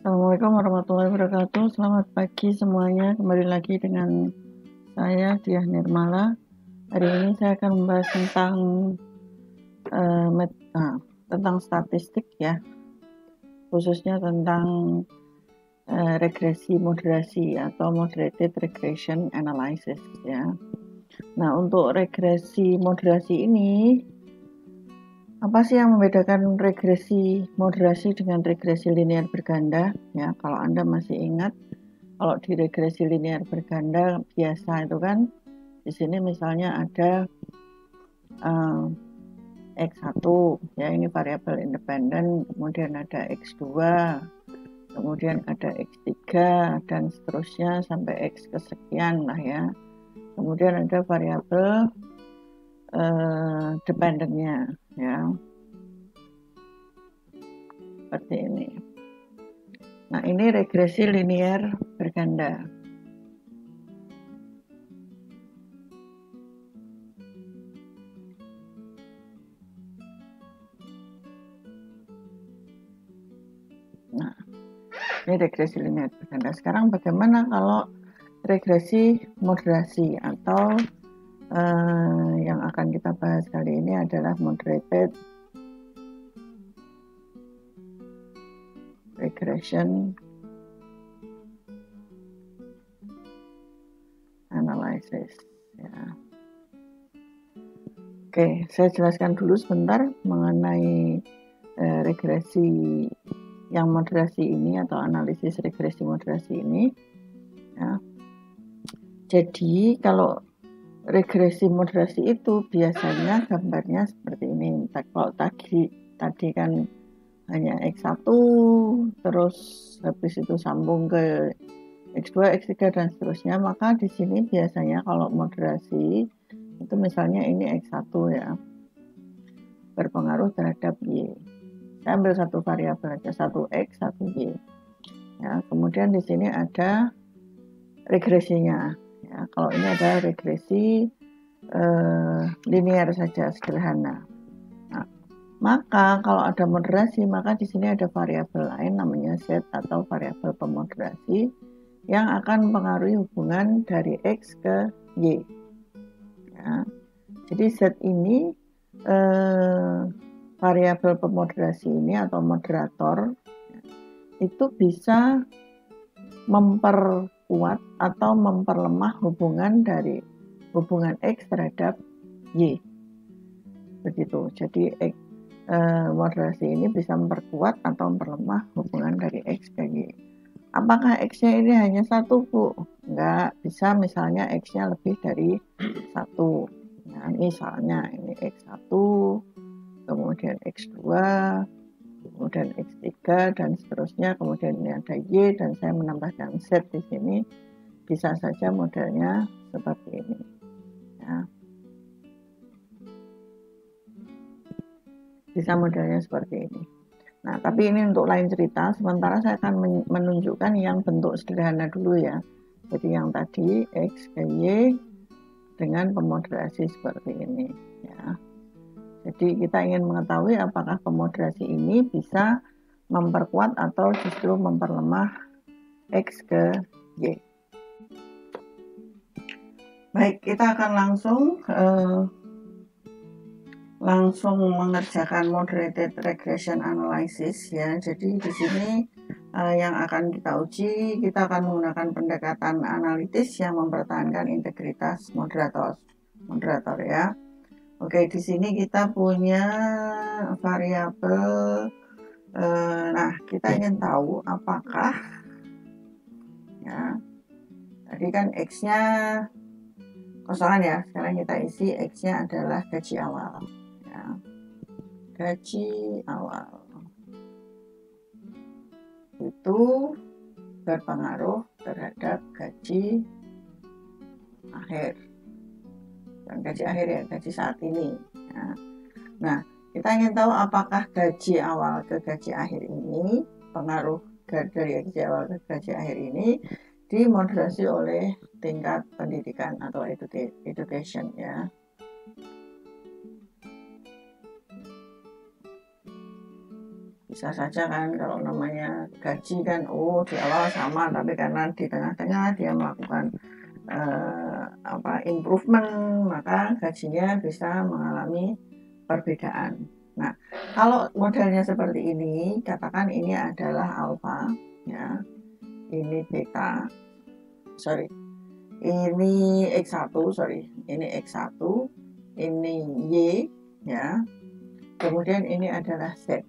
Assalamualaikum warahmatullahi wabarakatuh. Selamat pagi semuanya. Kembali lagi dengan saya Diah Nirmala. Hari ini saya akan membahas tentang statistik ya, khususnya tentang regresi moderasi atau moderated regression analysis ya. Nah, untuk regresi moderasi ini, apa sih yang membedakan regresi moderasi dengan regresi linear berganda? Ya, kalau Anda masih ingat, kalau di regresi linear berganda biasa itu kan, di sini misalnya ada X1, ya ini variabel independen, kemudian ada X2, kemudian ada X3, dan seterusnya sampai X kesekian lah ya. Kemudian ada variabel dependennya ya, seperti ini. Nah, ini regresi linear berganda. Nah, ini regresi linear berganda. Sekarang bagaimana kalau regresi moderasi atau yang akan kita bahas kali ini adalah moderated regression analysis ya. Oke, saya jelaskan dulu sebentar mengenai regresi yang moderasi ini atau analisis regresi moderasi ini ya. Jadi kalau regresi moderasi itu biasanya gambarnya seperti ini. Kalau tadi kan hanya X1, terus habis itu sambung ke X2, X3 dan seterusnya, maka di sini biasanya kalau moderasi itu misalnya ini X1 ya, berpengaruh terhadap Y. Saya ambil satu variabel aja, satu X, satu Y. Ya, kemudian di sini ada regresinya. Ya, kalau ini ada regresi linear saja, sederhana. Nah, maka kalau ada moderasi, maka di sini ada variabel lain namanya Z atau variabel pemoderasi yang akan mempengaruhi hubungan dari X ke Y. Ya. Jadi Z ini variabel pemoderasi ini atau moderator itu bisa memperkuat atau memperlemah hubungan dari hubungan X terhadap Y. Begitu. Jadi moderasi ini bisa memperkuat atau memperlemah hubungan dari X ke Y. Apakah X-nya ini hanya satu, Bu? Enggak, bisa misalnya X-nya lebih dari satu. Nah, misalnya ini X1, kemudian X2, kemudian X3, dan seterusnya. Kemudian ini ada Y, dan saya menambahkan Z di sini. Bisa saja modelnya seperti ini. Ya. Bisa modelnya seperti ini. Nah, tapi ini untuk lain cerita. Sementara saya akan menunjukkan yang bentuk sederhana dulu ya. Jadi yang tadi X ke Y dengan pemoderasi seperti ini. Ya. Jadi kita ingin mengetahui apakah pemoderasi ini bisa memperkuat atau justru memperlemah X ke Y. Baik, kita akan langsung mengerjakan moderated regression analysis ya. Jadi di sini yang akan kita uji, kita akan menggunakan pendekatan analitis yang mempertahankan integritas moderator ya. Oke, di sini kita punya variabel. Nah, kita ingin tahu apakah ya. Tadi kan X-nya kosongan ya. Sekarang kita isi X-nya adalah gaji awal. Gaji awal itu berpengaruh terhadap gaji akhir, dan gaji akhir ya, gaji saat ini ya. Nah, kita ingin tahu apakah gaji awal ke gaji akhir ini, pengaruh dari gaji awal ke gaji akhir ini dimoderasi oleh tingkat pendidikan atau education ya. bisa saja kan kalau namanya gaji kan di awal sama, tapi karena di tengah-tengah dia melakukan improvement, maka gajinya bisa mengalami perbedaan. Nah, kalau modelnya seperti ini, katakan ini adalah alfa, ya, ini beta, ini X1, ini X1, ini Y, ya, kemudian ini adalah Z.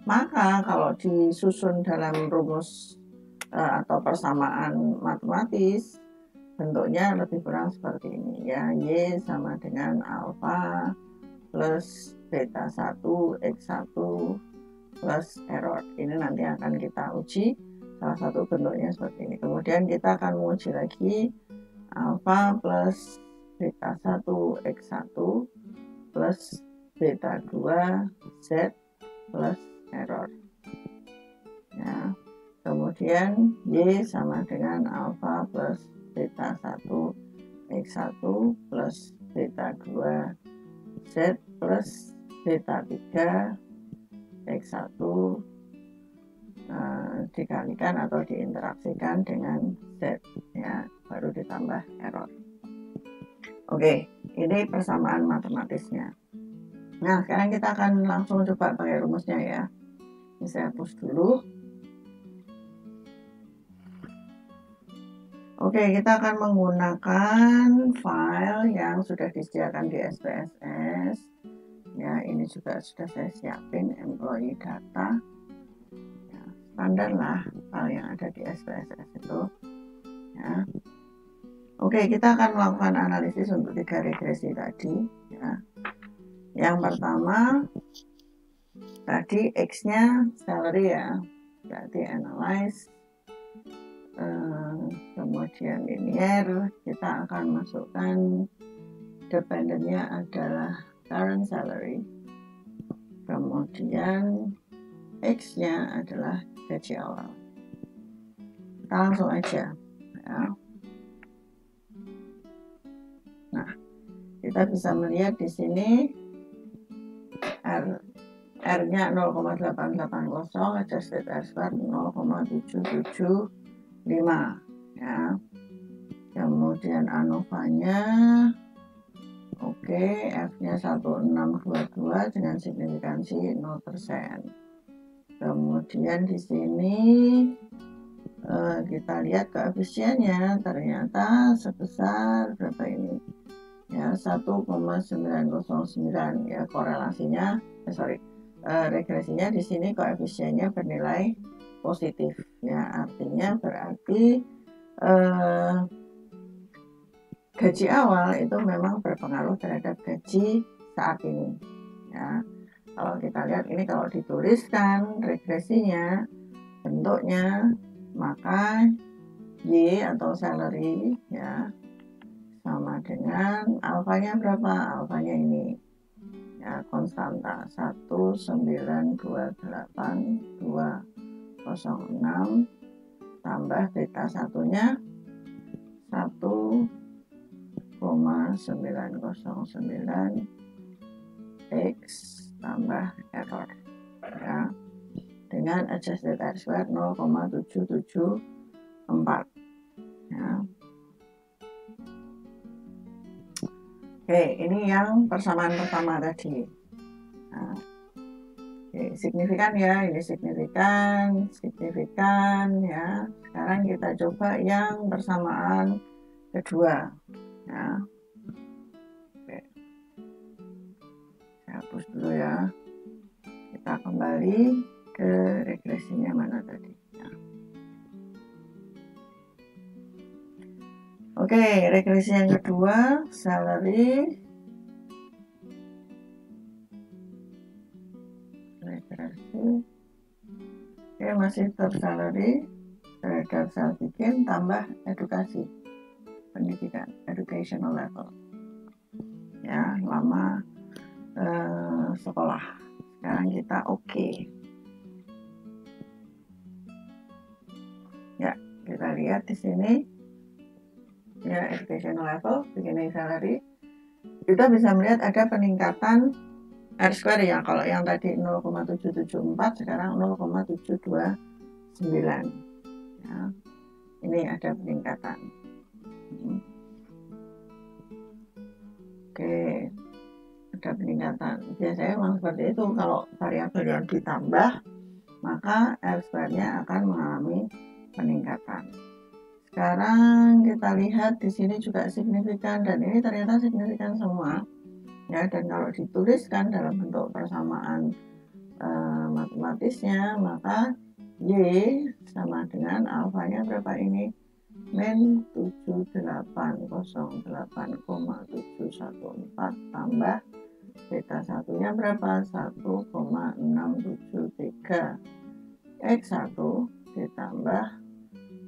Maka kalau disusun dalam rumus atau persamaan matematis, bentuknya lebih kurang seperti ini, ya. Y sama dengan alfa plus beta 1 X1 plus error. Ini nanti akan kita uji, salah satu bentuknya seperti ini. Kemudian kita akan menguji lagi alfa plus beta 1 X1 plus beta 2 Z plus error, ya. Kemudian Y sama dengan alfa plus beta 1 X1 plus beta 2 Z plus beta 3 X1 dikalikan atau diinteraksikan dengan Z, ya, baru ditambah error. Oke, ini persamaan matematisnya. Nah, sekarang kita akan langsung coba pakai rumusnya, ya. Ini saya hapus dulu. Oke, kita akan menggunakan file yang sudah disediakan di SPSS. Ya, ini juga sudah saya siapin, employee data. Ya, standar lah file yang ada di SPSS itu. Ya. Oke, kita akan melakukan analisis untuk 3 regresi tadi. Ya. Yang pertama, tadi X-nya salary, ya. Berarti analyze. Kemudian linear, kita akan masukkan dependennya adalah current salary. Kemudian X-nya adalah gaji awal. Kita langsung aja, ya. Nah, kita bisa melihat di sini R-nya 0,880, adjusted R-square 0,775, ya. Kemudian ANOVA-nya oke, F-nya 1622 dengan signifikansi 0%. Kemudian di sini kita lihat koefisiennya ternyata sebesar berapa ini? Ya, 1,909, ya, korelasinya regresinya di sini koefisiennya bernilai positif, ya, artinya berarti gaji awal itu memang berpengaruh terhadap gaji saat ini, ya. Kalau kita lihat ini, kalau dituliskan regresinya bentuknya, maka Y atau salary, ya, sama dengan alfanya berapa? Alfanya ini, ya, konstanta 1928206 tambah beta satunya 1,909 X tambah error, ya, dengan adjusted R-square 0,774, ya. Oke, ini yang persamaan pertama tadi. Nah, oke, signifikan, ya, ini signifikan, ya. Sekarang kita coba yang persamaan kedua, ya. Oke, saya hapus dulu, ya. Kita kembali ke regresinya mana tadi, ya. Oke, regresi yang kedua, salary. Regresi. Oke, masih tetap salary terhadap sel bikin tambah edukasi, pendidikan, educational level, ya, lama sekolah. Sekarang kita oke. Ya, kita lihat di sini, ya, educational level, beginning salary, kita bisa melihat ada peningkatan R square ya, kalau yang tadi 0,774 sekarang 0,729 ya. Ini ada peningkatan. Oke, ada peningkatan. Biasanya memang seperti itu, kalau variabel yang ditambah maka R square-nya akan mengalami peningkatan. Sekarang kita lihat di sini juga signifikan, dan ini ternyata signifikan semua ya. Dan kalau dituliskan dalam bentuk persamaan matematisnya, maka Y sama dengan alfanya berapa ini? Min 7808,714 tambah beta satunya berapa? 1,673 X1 ditambah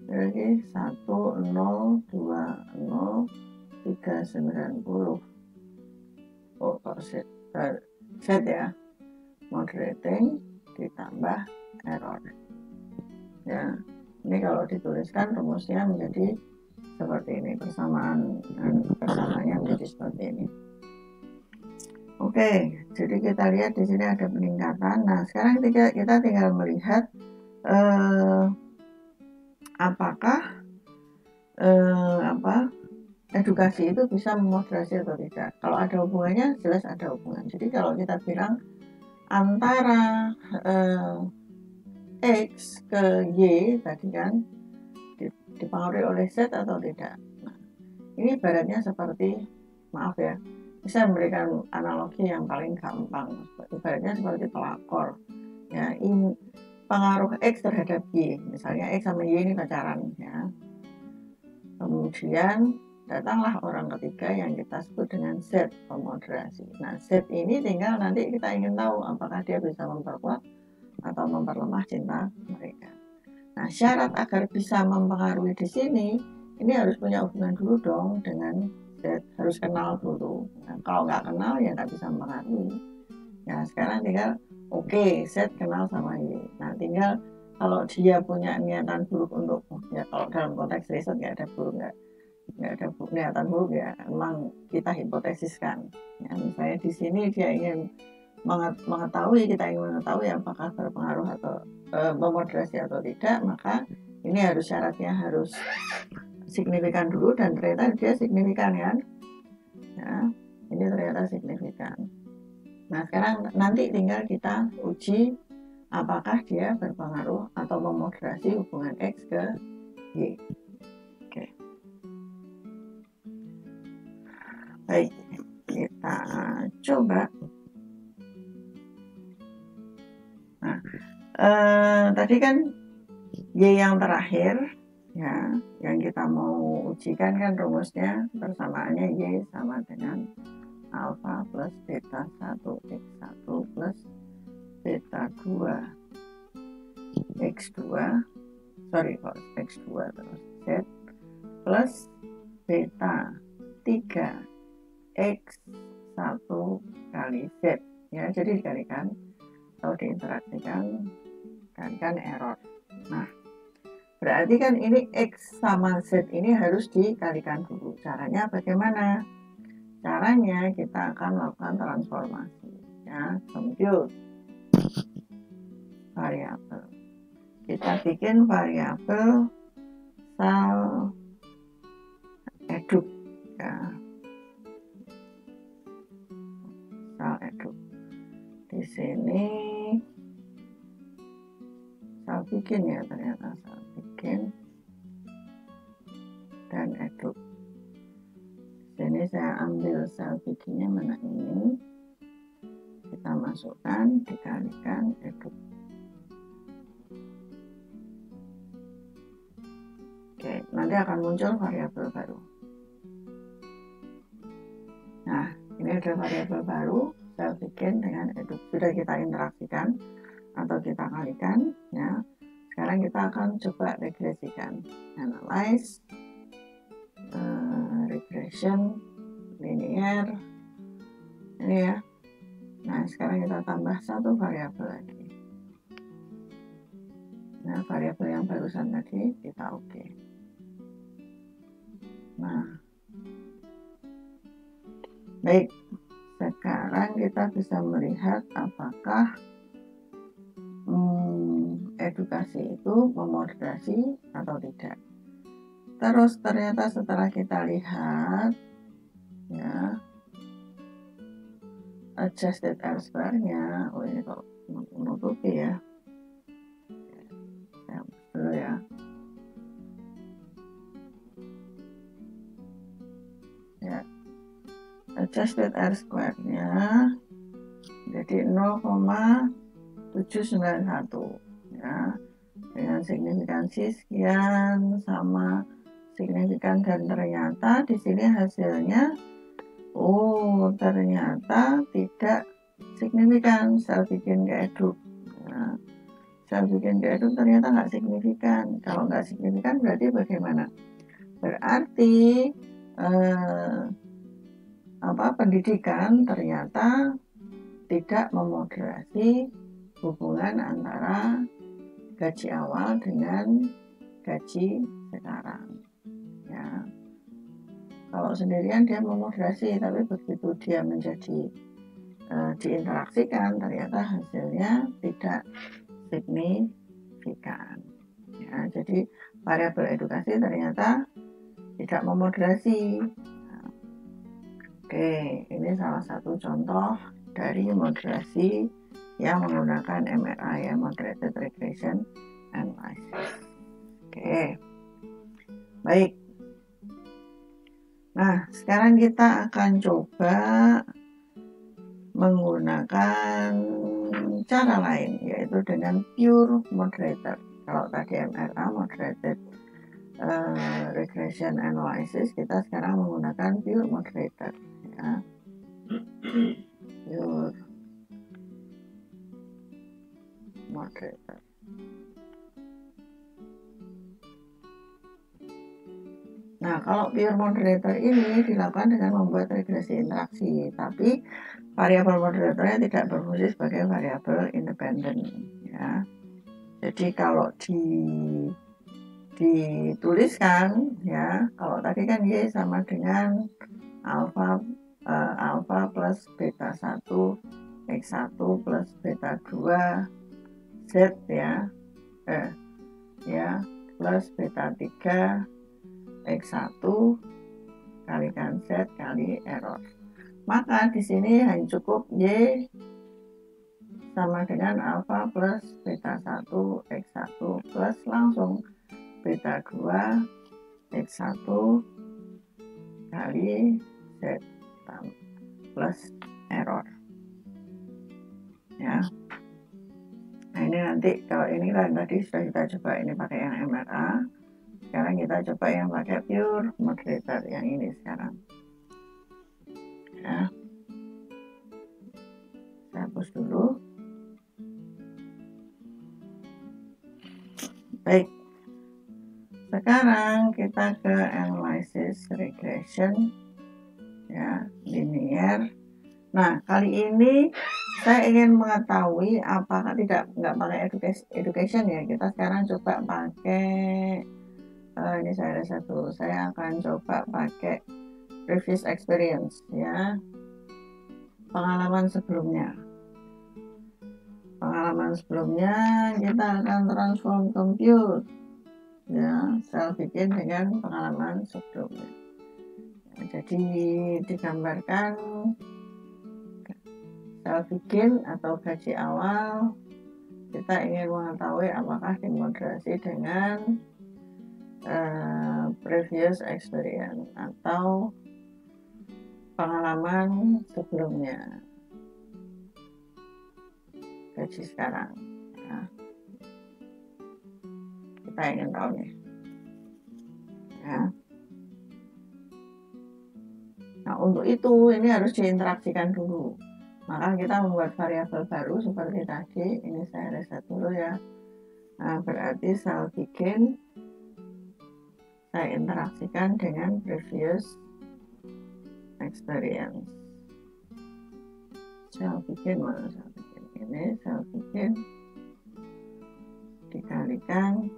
lagi 1020390. Oh, set ya, moderating ditambah error ya. Ini kalau dituliskan rumusnya menjadi seperti ini, persamaannya menjadi seperti ini. Oke, jadi kita lihat di sini ada peningkatan. Nah, sekarang kita tinggal melihat apakah edukasi itu bisa memoderasi atau tidak. Kalau ada hubungannya, jelas ada hubungan. Jadi kalau kita bilang antara X ke Y tadi kan dipengaruhi oleh Z atau tidak. Nah, ini ibaratnya seperti, maaf ya, bisa memberikan analogi yang paling gampang. Ibaratnya seperti pelakor. Ya, ini pengaruh X terhadap Y. Misalnya X sama Y ini pacaran ya. Kemudian datanglah orang ketiga yang kita sebut dengan Z, pemoderasi. Nah, Z ini tinggal nanti kita ingin tahu apakah dia bisa memperkuat atau memperlemah cinta mereka. Nah, syarat agar bisa mempengaruhi di sini, ini harus punya hubungan dulu dong dengan Z, harus kenal dulu. Nah, kalau nggak kenal ya nggak bisa mempengaruhi. Nah, sekarang tinggal oke, Z kenal sama Y. Nah, tinggal kalau dia punya niatan buruk untuk, ya kalau dalam konteks riset nggak ada niatan buruk ya, memang kita hipotesiskan. Ya, misalnya di sini dia ingin mengetahui apakah berpengaruh atau memoderasi atau tidak, maka ini syaratnya harus signifikan dulu, dan ternyata dia signifikan kan ya, ini ternyata signifikan. Nah, sekarang nanti tinggal kita uji apakah dia berpengaruh atau memoderasi hubungan X ke Y. Oke. Baik, kita coba. Nah, tadi kan Y yang terakhir ya, yang kita mau ujikan kan rumusnya persamaannya Y sama dengan alfa plus beta 1 X1 plus beta 2 X2 X2 terus Z plus beta 3 X1 kali Z ya. Jadi dikalikan atau diinteraksikan, kalikan error. Nah, berarti kan ini X sama Z ini harus dikalikan dulu. Caranya bagaimana? Caranya kita akan melakukan transformasi ya, compute variabel. Kita bikin variabel sal eduk ya, sal eduk. Di sini sal bikin ya, ternyata sal bikin dan eduk. Sini saya ambil sel bikinnya, mana ini, kita masukkan, dikalikan eduk. Oke, nanti akan muncul variabel baru. Nah, ini ada variabel baru, sel bikin dengan eduk. Sudah kita interaksikan atau kita kalikan ya. Sekarang kita akan coba regresikan, analyze, regression, linear ini ya. Nah, sekarang kita tambah satu variabel lagi. Nah, variabel yang barusan tadi kita oke. Nah, baik, sekarang kita bisa melihat apakah edukasi itu memoderasi atau tidak. Terus ternyata setelah kita lihat ya, adjusted R-square-nya, oh ini kok menutupi ya, dulu ya. Ya, adjusted R-square-nya jadi 0,791 ya, dengan signifikansi sekian sama signifikan, dan ternyata di sini hasilnya ternyata tidak signifikan. Saya bikin ke eduk, nah, saya bikin ke eduk ternyata nggak signifikan. Kalau nggak signifikan berarti bagaimana? Berarti pendidikan ternyata tidak memoderasi hubungan antara gaji awal dengan gaji sekarang ya. Kalau sendirian dia memoderasi, tapi begitu dia menjadi diinteraksikan ternyata hasilnya tidak signifikan ya. Jadi variabel edukasi ternyata tidak memoderasi. Oke, ini salah satu contoh dari moderasi yang menggunakan MRA ya, Moderated Regression Analysis. Oke, baik. Nah, sekarang kita akan coba menggunakan cara lain, yaitu dengan pure moderator. Kalau tadi MRA, Moderated Regression Analysis, kita sekarang menggunakan pure moderator ya. Pure moderator. Nah, kalau pure moderator ini dilakukan dengan membuat regresi interaksi, tapi variabel moderatornya tidak berfungsi sebagai variabel independen ya. Jadi kalau dituliskan ya, kalau tadi kan Y sama dengan alfa plus beta 1 X1 plus beta 2 Z ya, plus beta 3 X1 kalikan Z kali error. Maka di sini hanya cukup Y sama dengan alfa plus beta 1 X1 plus langsung beta 2 X1 kali Z plus error ya. Nah, ini nanti kalau ini kan tadi sudah kita coba ini pakai yang MRA, sekarang kita coba yang pakai pure moderator yang ini sekarang ya. Saya hapus dulu. Baik, sekarang kita ke analysis regression ya, linear. Nah, kali ini saya ingin mengetahui apakah nggak pakai education ya. Kita sekarang coba pakai ini saya reset dulu. Saya akan coba pakai previous experience ya, pengalaman sebelumnya. Kita akan transform compute ya, saya bikin dengan pengalaman sebelumnya ya. Jadi digambarkan saya bikin atau gaji awal, kita ingin mengetahui apakah dimoderasi dengan previous experience atau pengalaman sebelumnya, gaji sekarang ya. Kita ingin tahu nih ya. Nah, untuk itu ini harus diinteraksikan dulu. Maka kita membuat variabel baru seperti tadi. Ini saya reset dulu ya. Nah, berarti saya bikin, saya interaksikan dengan previous experience. Saya bikin ini, saya bikin dikalikan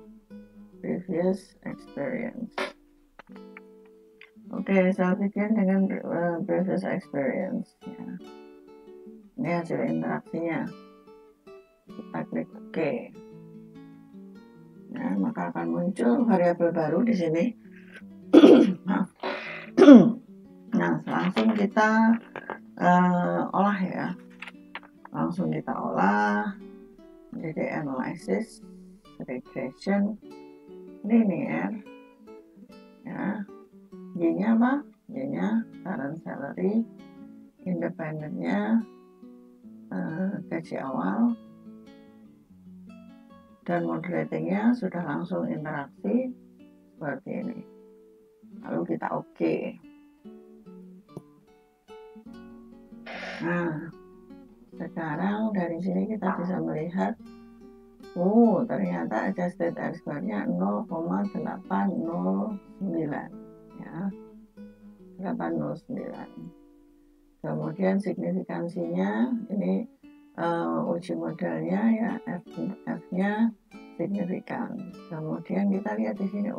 previous experience. Oke, saya bikin dengan previous experience ya. Ini hasil interaksinya. Kita klik OK. Nah, maka akan muncul variabel baru di sini. Nah, langsung kita olah ya. Langsung kita olah menjadi analysis, regression, linear. Ya, Y-nya apa? Y-nya current salary, independennya gaji awal, dan moderatingnya sudah langsung interaksi seperti ini. Lalu kita OK. Nah, sekarang dari sini kita bisa melihat, ternyata adjusted R-square-nya 0,809 ya, 809. Kemudian signifikansinya ini uji modelnya ya, F-nya signifikan. Kemudian kita lihat di sini,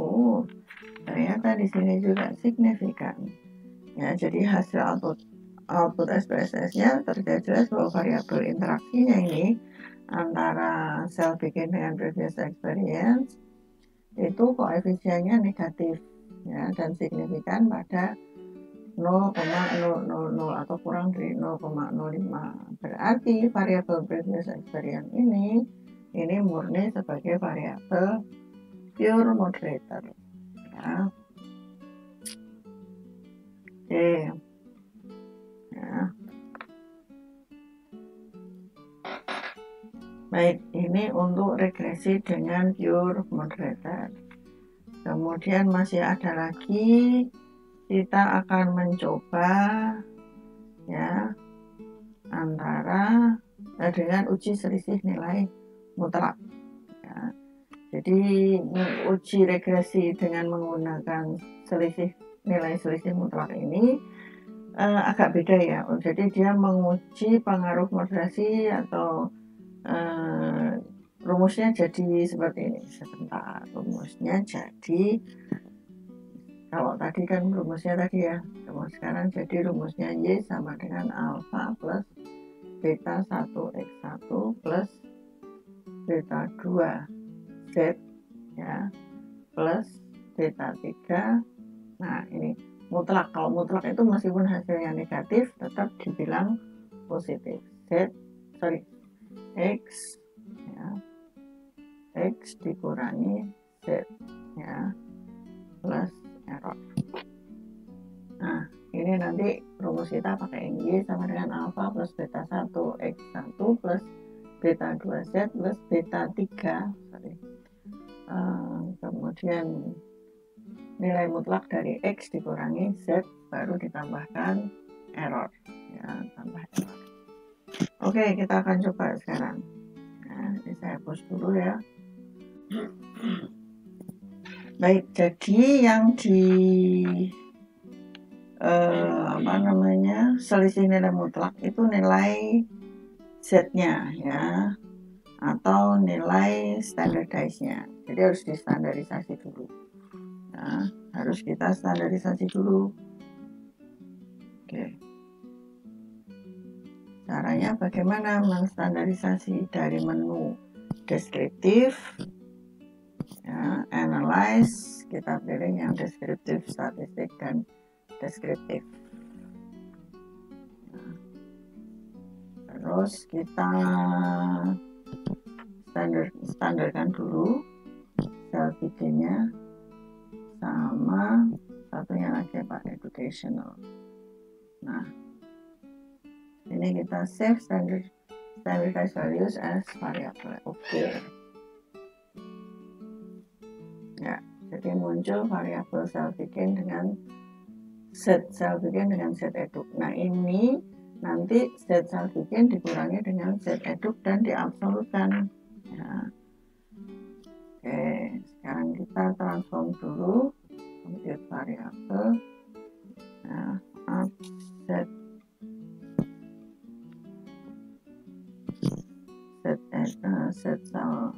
ternyata di sini juga signifikan. Ya, jadi hasil output SPSS-nya terlihat jelas bahwa variabel interaksinya ini antara self begin dengan previous experience itu koefisiennya negatif ya, dan signifikan pada 0,000 atau kurang dari 0,05. Berarti variabel previous experience ini murni sebagai variabel pure moderator ya. Oke. Ya. Baik, ini untuk regresi dengan pure moderator. Kemudian masih ada lagi, kita akan mencoba ya antara dengan uji selisih nilai mutlak ya. Jadi uji regresi dengan menggunakan nilai selisih mutlak ini agak beda ya. Jadi dia menguji pengaruh moderasi atau rumusnya jadi seperti ini. Sebentar, rumusnya jadi, kalau tadi kan rumusnya tadi ya, sekarang jadi rumusnya Y sama dengan alfa plus beta 1 X1 plus beta 2 Z ya, plus beta 3. Nah, ini mutlak. Kalau mutlak itu meskipun hasilnya negatif tetap dibilang positif. X ya, X dikurangi Z ya, plus error. Nah, ini nanti rumus kita pakai Y sama dengan alfa plus beta 1 X1 plus beta 2Z plus beta 3. Kemudian nilai mutlak dari X dikurangi Z baru ditambahkan error ya, tambah error. Oke, kita akan coba sekarang. Nah, ini saya hapus dulu ya. Baik, jadi yang di selisih nilai mutlak itu nilai Z-nya ya, atau nilai standardize-nya. Jadi harus distandarisasi dulu. Nah, harus kita standarisasi dulu. Oke. Caranya bagaimana menstandarisasi? Dari menu deskriptif ya, analyze, kita pilih yang deskriptif statistik dan deskriptif. Nah, terus kita standarkan dulu self bikinnya, sama satunya lagi Pak, educational. Nah, ini kita save standardized values as variable. Oke. Ya, jadi muncul variabel self begin dengan set self begin dengan set eduk. Nah, ini nanti set self begin dikurangi dengan set eduk dan diabsolutkan ya. Oke, sekarang kita transform dulu compute variabel. Nah, set self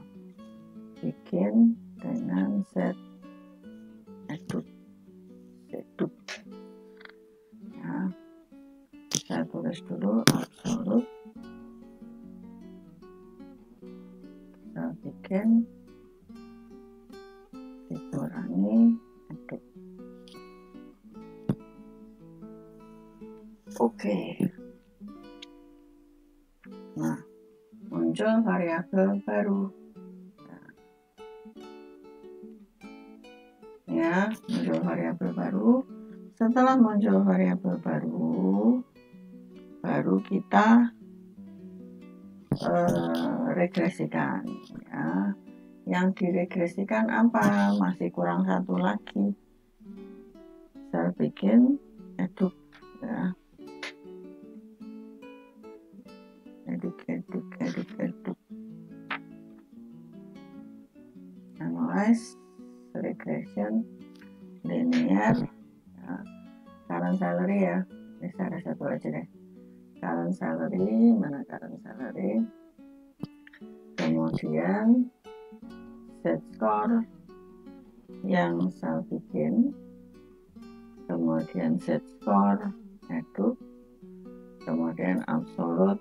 begin dengan set eduk ya. Saya tulis dulu absolute bikin dikurangi aduk. Oke. Nah, muncul variabel baru. Ya, muncul variabel baru. Setelah muncul variabel baru kita regresikan. Ya. Yang diregresikan apa? Masih kurang satu lagi. Saya bikin eduk. Ya. Eduk. Analyze, regression, linear, ya. Current salary ya. Ini ada satu aja deh. Current salary, mana current salary? Kemudian set score yang saya bikin, kemudian set score eduk, kemudian absolute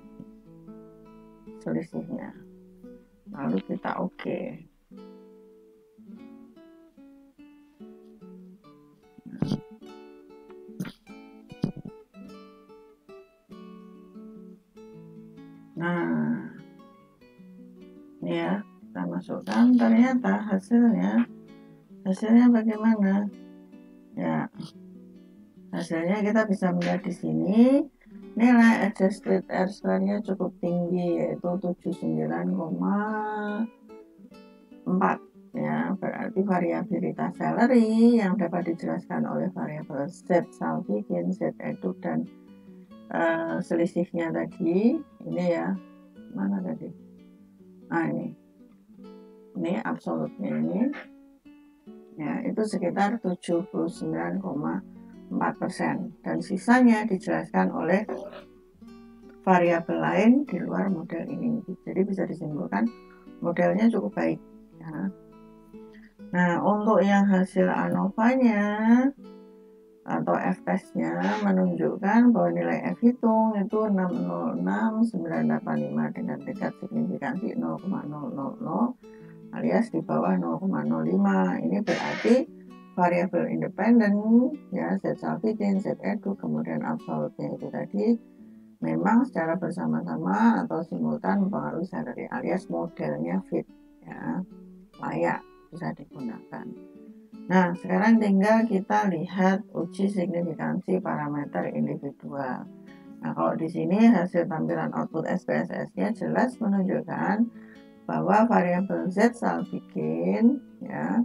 selisihnya, lalu kita oke. Nah, ini ya, kita masukkan, ternyata hasilnya bagaimana? Ya, hasilnya kita bisa melihat di sini nilai adjusted R square-nya cukup tinggi, yaitu 79,4 ya. Berarti variabilitas salary yang dapat dijelaskan oleh variabel Z sal bikin, Z eduk, dan selisihnya tadi ini ya, mana tadi? Nah, ini absolutnya ini ya, itu sekitar 79,4%, dan sisanya dijelaskan oleh variabel lain di luar model ini. Jadi bisa disimpulkan modelnya cukup baik ya. Nah, untuk yang hasil ANOVA-nya atau F-test-nya menunjukkan bahwa nilai F hitung itu 606985 dengan tingkat signifikansi 0,000 alias di bawah 0,05. Ini berarti variabel independen ya, Z sal bikin, Z eduk, kemudian absolutnya itu tadi memang secara bersama-sama atau simultan mempengaruhi salary, alias modelnya fit ya, layak bisa digunakan. Nah, sekarang tinggal kita lihat uji signifikansi parameter individual. Nah, kalau di sini hasil tampilan output SPSS-nya jelas menunjukkan bahwa variabel Z sal bikin ya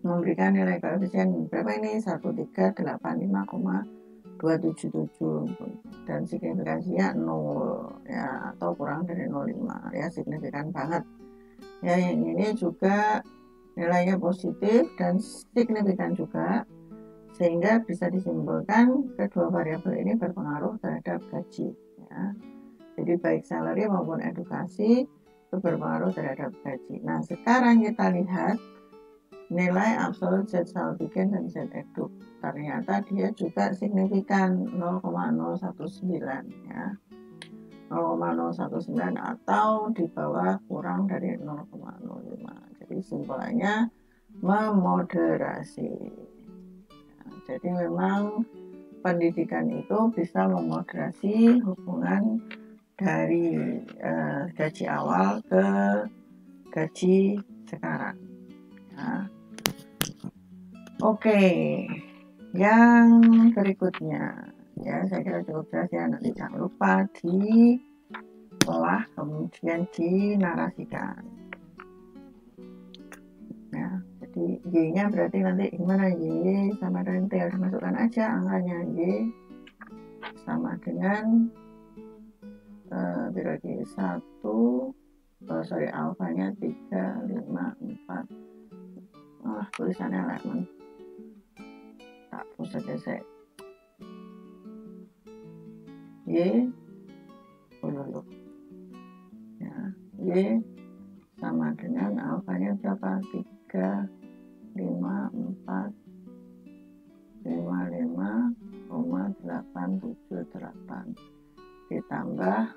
memberikan nilai koefisien berapa ini? 1385,277 dan signifikansinya 0 ya, atau kurang dari 0,5 ya, signifikan banget. Ya, yang ini juga nilainya positif dan signifikan juga, sehingga bisa disimpulkan kedua variabel ini berpengaruh terhadap gaji ya. Jadi baik salary maupun edukasi itu berpengaruh terhadap gaji. Nah, sekarang kita lihat nilai absolut Z sal bikin dan Z eduk. Ternyata dia juga signifikan 0,019 ya. 0,019 atau di bawah kurang dari 0,05. Jadi simpulannya memoderasi. Nah, jadi memang pendidikan itu bisa memoderasi hubungan dari gaji awal ke gaji sekarang ya. Oke, yang berikutnya ya, saya kira cukup jelas ya, nanti jangan lupa diolah kemudian dinarasikan ya. Jadi Y-nya berarti nanti gimana? Y sama dengan T, harus masukkan aja angkanya. Y sama dengan berarti 1 alfanya 3, 5, 4. Tulisannya lemon, tak pusat gesek. Y ya, Y sama dengan alfanya berapa? 3, 5, 4, 5,878 ditambah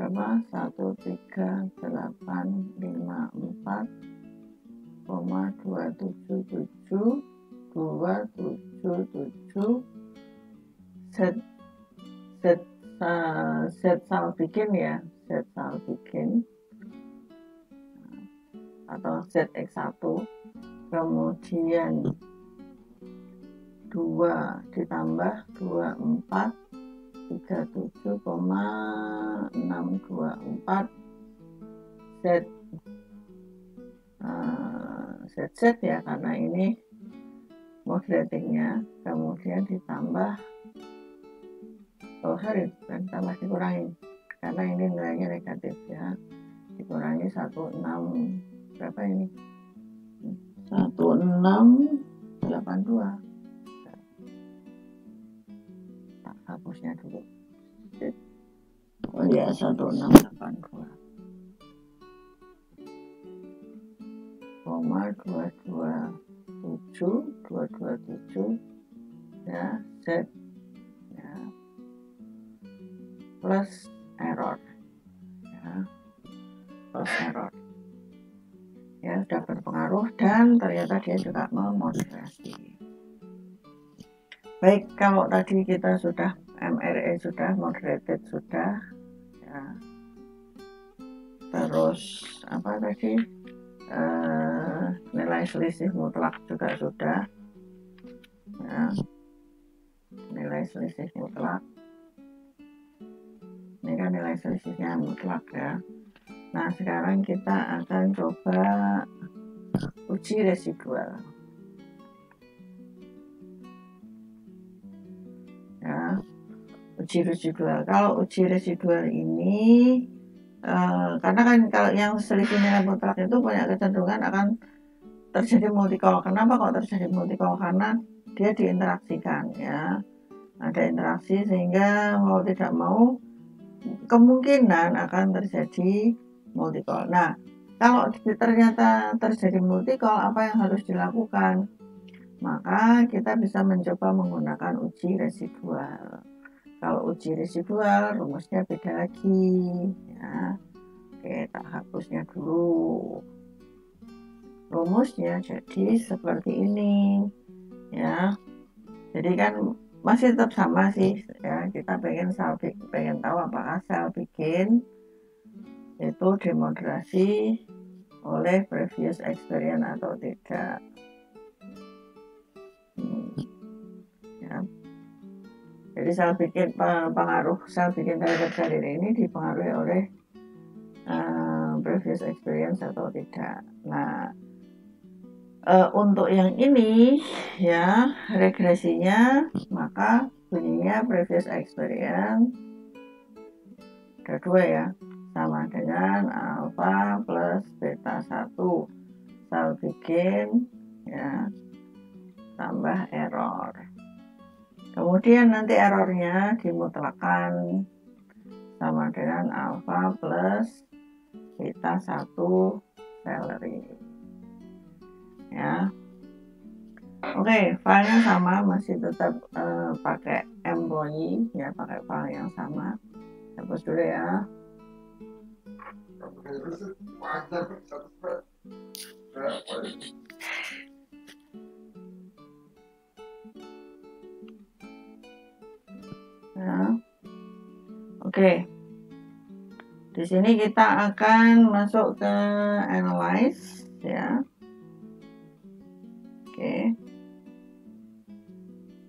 berapa? 13854,277 set sal bikin ya, set sal bikin atau ZX1, kemudian 2 ditambah 2437,624 Z ya, karena ini mode ratingnya, kemudian ditambah tambah dikurangi karena ini nilainya negatif ya, dikurangi 16 berapa ini, 1682. Tak hapusnya dulu. Oh ya, 1682. 227 ya, Z ya, plus error ya, ya, sudah berpengaruh dan ternyata dia juga memoderasi. Baik, kalau tadi kita sudah MRE sudah, moderated sudah ya, terus apa tadi, nilai selisih mutlak juga sudah ya, nilai selisih mutlak ini kan nilai selisihnya mutlak ya. Nah, sekarang kita akan coba uji residual ya. Uji residual, kalau uji residual ini karena kan kalau yang selisih nilai mutlak itu punya kecenderungan akan terjadi multicall. Kenapa kok terjadi multicall? Karena dia diinteraksikan ya, ada interaksi sehingga mau tidak mau kemungkinan akan terjadi multicall. Nah, kalau ternyata terjadi multicall, apa yang harus dilakukan? Maka kita bisa mencoba menggunakan uji residual. Kalau uji residual rumusnya beda lagi ya. Oke, tak hapusnya dulu. Rumusnya jadi seperti ini ya. Jadi kan masih tetap sama sih ya, kita pengen tahu apakah sel bikin itu demoderasi oleh previous experience atau tidak ya. Jadi sel bikin terhadap sel ini dipengaruhi oleh previous experience atau tidak. Nah, untuk yang ini ya, regresinya maka bunyinya previous experience ada 2 ya, sama dengan alfa plus beta 1 sel bikin ya, tambah error. Kemudian nanti errornya dimutlakkan sama dengan alfa plus beta 1 celery ya. Oke, filenya sama, masih tetap pakai employee ya, pakai file yang sama. Hapus dulu ya. Ya. Oke. Di sini kita akan masuk ke analyze ya. Oke.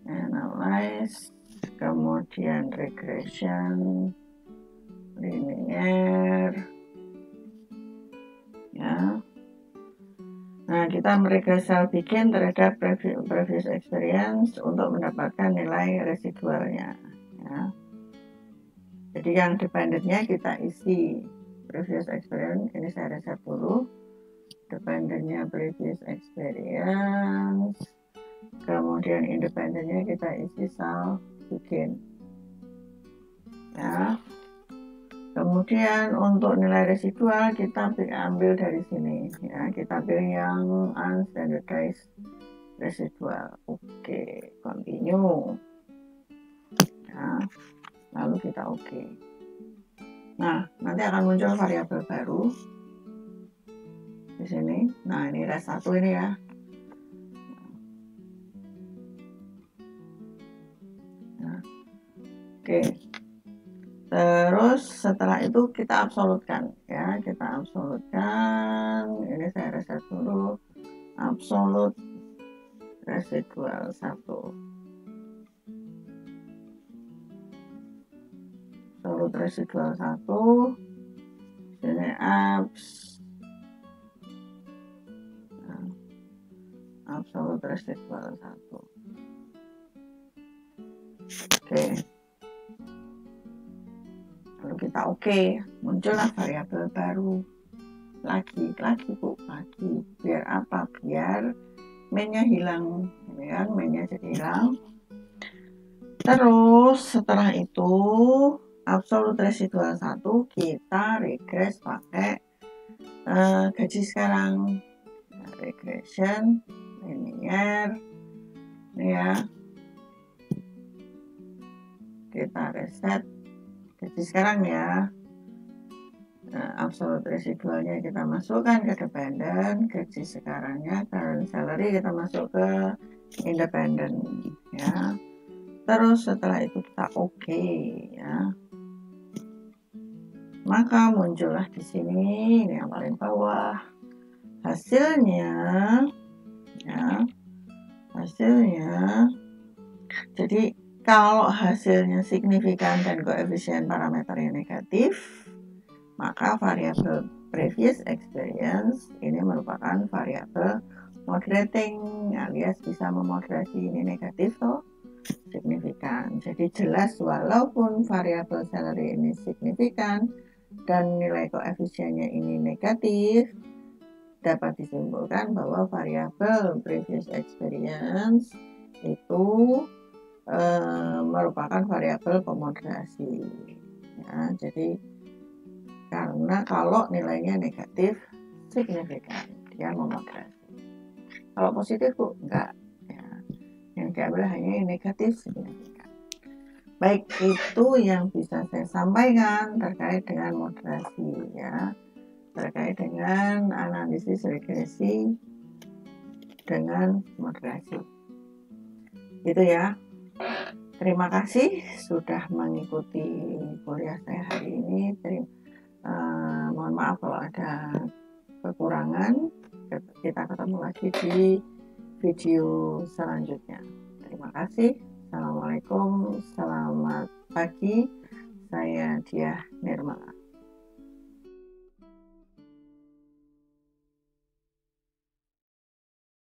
Analyze, kemudian regression, linear ya. Nah, kita meregres sel bikin terhadap previous experience untuk mendapatkan nilai residualnya ya. Jadi yang dependennya kita isi previous experience, ini saya reset dulu, dependennya previous experience, kemudian independennya kita isi sel bikin ya. Kemudian untuk nilai residual kita ambil dari sini ya, kita pilih yang unstandardized residual. Oke, continue ya, lalu kita oke. Nah, nanti akan muncul variabel baru di sini. Nah, ini res 1 ini ya. Nah, oke. Terus setelah itu kita absolutkan ya, kita absolutkan. Ini saya reset dulu. Absolut residual 1. Absolut residual 1. Sini absolut residual 1. Oke. Lalu kita oke, muncullah variabel baru. Lagi Bu, lagi. Biar apa? Biar mainnya hilang, ya kan? Mainnya jadi hilang. Terus setelah itu absolut residual 1 kita regres pakai gaji sekarang. Nah, regression linear ini ya, kita reset gaji sekarang ya. Nah, absolut residualnya kita masukkan ke dependent, gaji sekarangnya current salary kita masuk ke independent ya. Terus setelah itu kita oke ya, maka muncullah di sini ini yang paling bawah hasilnya ya, hasilnya. Jadi kalau hasilnya signifikan dan koefisien parameternya negatif, maka variabel previous experience ini merupakan variabel moderating, alias bisa memoderasi ini negatif toh signifikan. Jadi jelas walaupun variabel salary ini signifikan dan nilai koefisiennya ini negatif, dapat disimpulkan bahwa variabel previous experience itu merupakan variabel pemoderasi ya. Jadi karena kalau nilainya negatif signifikan dia memoderasi. Kalau positif Bu enggak ya, yang diambil hanya yang negatif signifikan. Baik, itu yang bisa saya sampaikan terkait dengan moderasi ya, terkait dengan analisis regresi dengan moderasi. Gitu ya. Terima kasih sudah mengikuti kuliah saya hari ini. Mohon maaf kalau ada kekurangan. Kita ketemu lagi di video selanjutnya. Terima kasih. Assalamualaikum, selamat pagi. Saya Diah Nirmala.